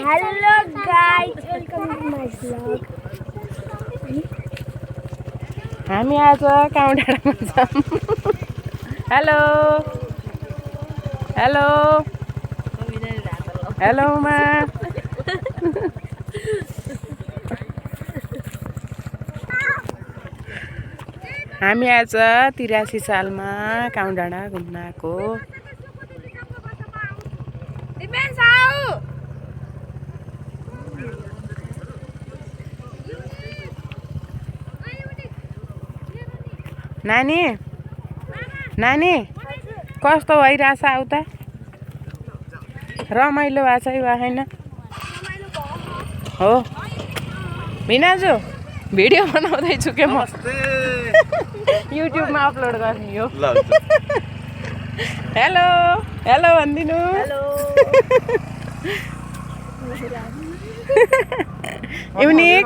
Hello guys, welcome to my vlog. हामी आज काउडाँडामा छौँ। हेलो हेलो हेलो मा हामी आज 83 सालमा काउडाँडा घुम्न आएको। नानी नानी कस्तो भइरहेछ आउ त रमाइलो भएको छ वा हैन हो भिनाजु भिडियो बनाउँदैछु के म युट्युबमा अपलोड गर्ने हो हेलो हेलो भन्दिनु Hello. Unique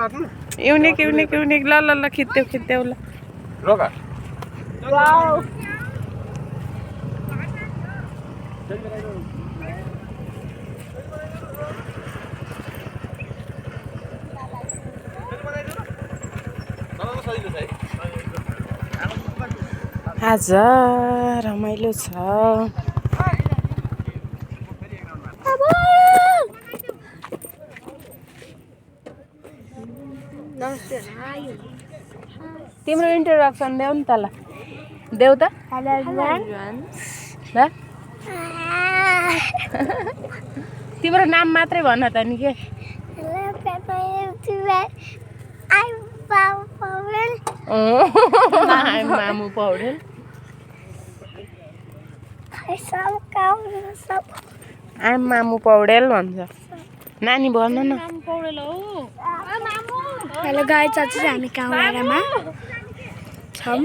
unique unique unique ल ल ल खिच्देऊ ल रोका Wow. आज रमाइलो छ। तिम्रो इन्ट्रोडक्सन देऊ नि त ल देऊ त Hello everyone. ल तिम्रो नाम मात्रै भन त नि के Hello everyone. I'm Pavel. मामु Paudel आम मामु पौडेल भन्छ नानी भन न Hello guys, आज चाहिँ हामी काउडाँडामा छौँ।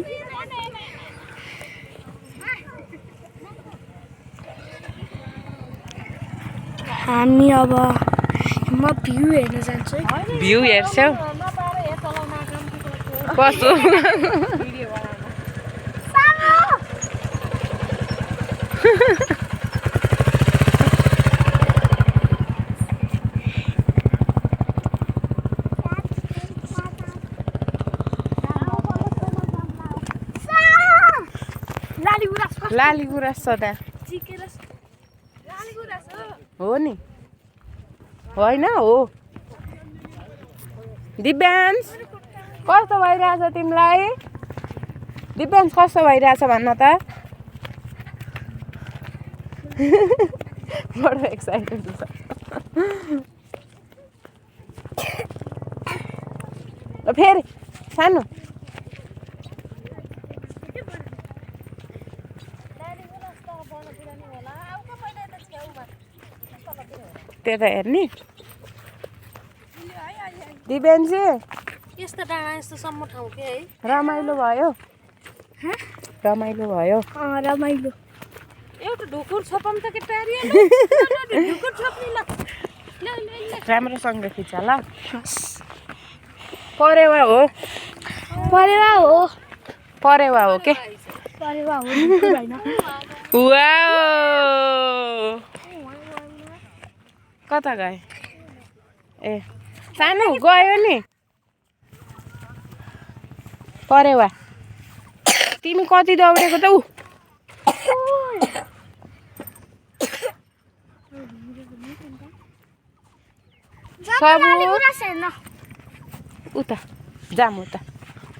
हामी अब म भ्यू हेर्न जान्छु। भ्यू हेर्छौ कस्तो लाली गुराँस सदा हो नि होइन हो दिव्यान्स कस्तो भइरहेछ तिमीलाई दिव्यान्स कस्तो भइरहेछ भन्न त बडो एक्साइटेड छ फेरि सानो त्यता हेर्ने दिव्यान्सी यस्तो डाँडा यस्तोसम्म ठाउँ के है रमाइलो भयो रमाइलो भयो रमाइलो। एउटा ढुकुर छोपम त के टारियो ढुकुर छोप्नी ल राम्रोसँग खिचा ल परेवा हो परेवा हो परेवा हो के परेवा हो होइन वाओ कता गए ए सानो गयो नि परेवा तिमी कति दौडेको त उ उता जाम उता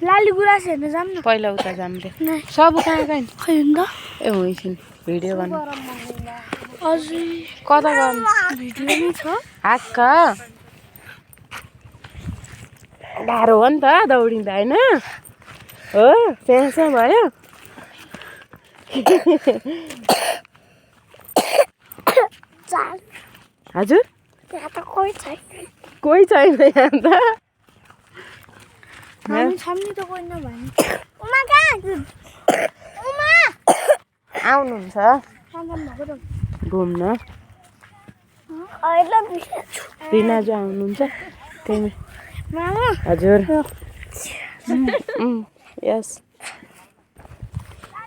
लाली गुराँस हेर्न जाऊँ न पहिला उता जाम रे सब कहाँ गयो खै त ए हुइसिन भिडियो गर्नु अझै कता गर्नु भिडियो नै छ। हाक्क गाह्रो हो नि त दौडिँदा होइन हो प्यासा भयो हजुर त्यहाँ त कोही छैन कोही छैन यहाँ त हामी छौँ नि त कोही नभए आउनुहुन्छ घुम्न रिनाजु आउनुहुन्छ त्यही हजुर यस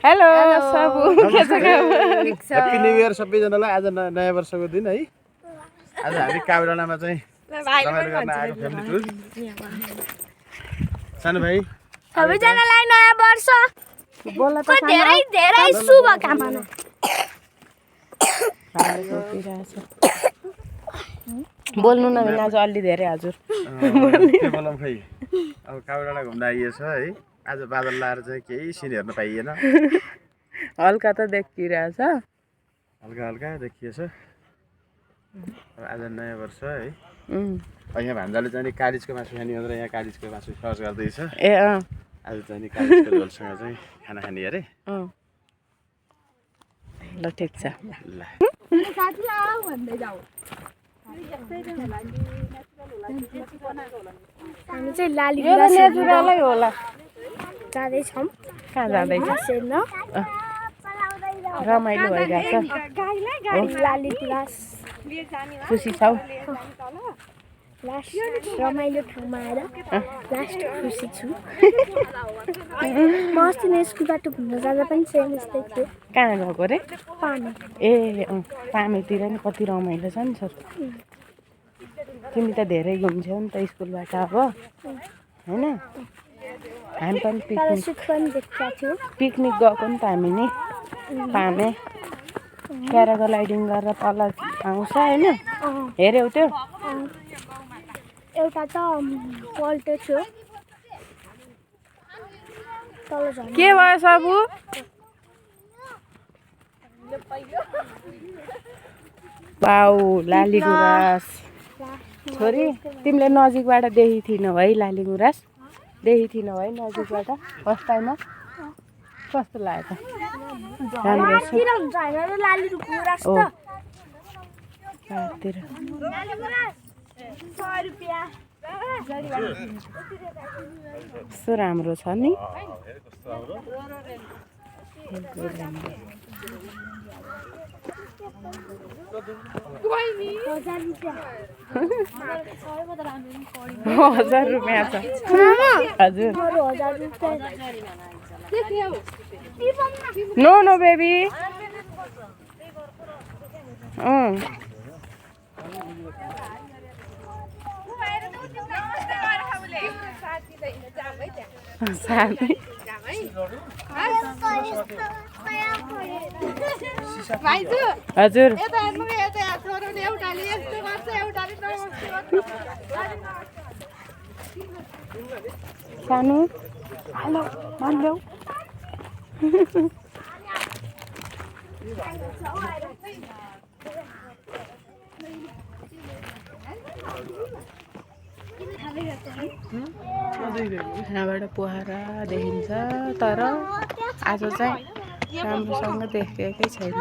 हेलो सबु के छ खबर ह्यापी न्यू इयर सबैजनालाई आज नयाँ वर्षको दिन है आज हामी काभ्रेडाँडामा चाहिँ रमाइलो गर्न आएको फ्यामिली टुर सानो भाइ सबैजनालाई नयाँ वर्ष बोल्न त धेरै धेरै शुभकामना बोल्नु नमिल्ने आज अलि धेरै हजुर के बोलौँ खै अब काभ्रेडाँडा घुम्दा आइएछ है आज बादल लाएर चाहिँ केही सिन हेर्न पाइएन हल्का त देखिरहेछ हल्का हल्का देखिएछ अब आज नयाँ वर्ष है यहाँ भान्जाले चाहिँ नि कालिजको मासु खाने भनेर यहाँ कालिजको मासु सर्च गर्दैछ ए अँ आज चाहिँ नि कालिजको झोलसँग चाहिँ खाना खाने अरे ल ठिक छ ल हामी चाहिँ लाली यो त नेचुरलै होला जाँदैछौँ कहाँ जाँदैछ हेर्न रमाइलो भइरहेछ लाली गुराँस खुसी छौ लास्ट रमाइलो ठाउँमा आएर लास्ट खुसी छु म अस्ति नै स्कुलबाट घुम्न जाँदा पनि सेम यस्तै थियो कहाँ गएको रे पानी ए अँ पानीतिर नि कति रमाइलो छ नि सर तिमी त धेरै घुम्छौ नि त स्कुलबाट अब होइन हामी पनि पिकनिक सुख पनि देखेको थियो पिकनिक गएको नि त हामी नि पामे प्याराग्लाइडिङ गरेर तल आउँछ होइन हेऱ्यौ त्यो एउटा त पल्टो थियो तल झन् के भयो सबु वाउ लाली गुराँस छोरी तिमीले नजिकबाट देखेको थिएनौ है लाली गुराँस देखेको थिएनौ है नजिकबाट फर्स्ट टाइममा कस्तो लाग्यो त राम्रो छ हुन्छ होइन लाली गुराँस ओ त पाहाडतिर कस्तो राम्रो छ नि हजार रुपियाँ छ हजुर नो नो बेबी हजुर सानो हेलो मान्यौ यहाँबाट पोखरा देखिन्छ तर आज चाहिँ राम्रोसँग देखेकै छैन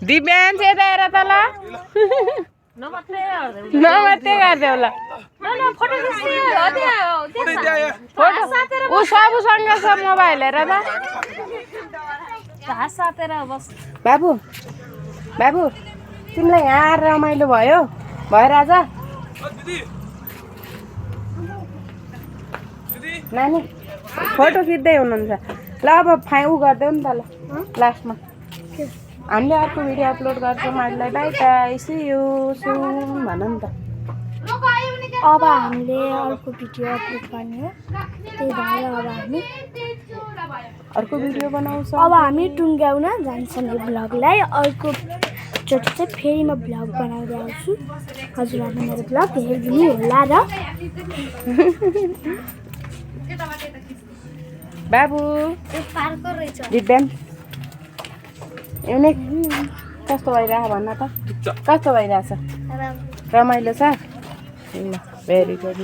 दिव्यान्स यता हेर त ल नमात्रै गरिदेऊ ल ऊ सबुसँग छ मोबाइल हेर त बाबु बाबु तिमीलाई यहाँ रमाइलो भयो राजा नानी फोटो खिच्दै हुनुहुन्छ ल अब ऊ गरिदेऊ नि त ल लास्टमा हामीले अर्को भिडियो अपलोड गर्छौँ हामीलाई bye bye see you soon भन नि त अब हामीले अर्को भिडियो अपलोड गर्ने हो त्यही भएर अब हामी अर्को भिडियो बनाउँछ अब हामी टुङ्ग्याउन जान्छौँ यो भ्लगलाई अर्कोचोटि चाहिँ फेरि म भ्लग बनाउँदै आउँछु हजुरहरूले मेरो भ्लग हेरिदिनु होला र बाबु दिव्यान युनिक कस्तो भइरहेछ भन्न त कस्तो भइरहेछ रमाइलो छ ल भेरी गुड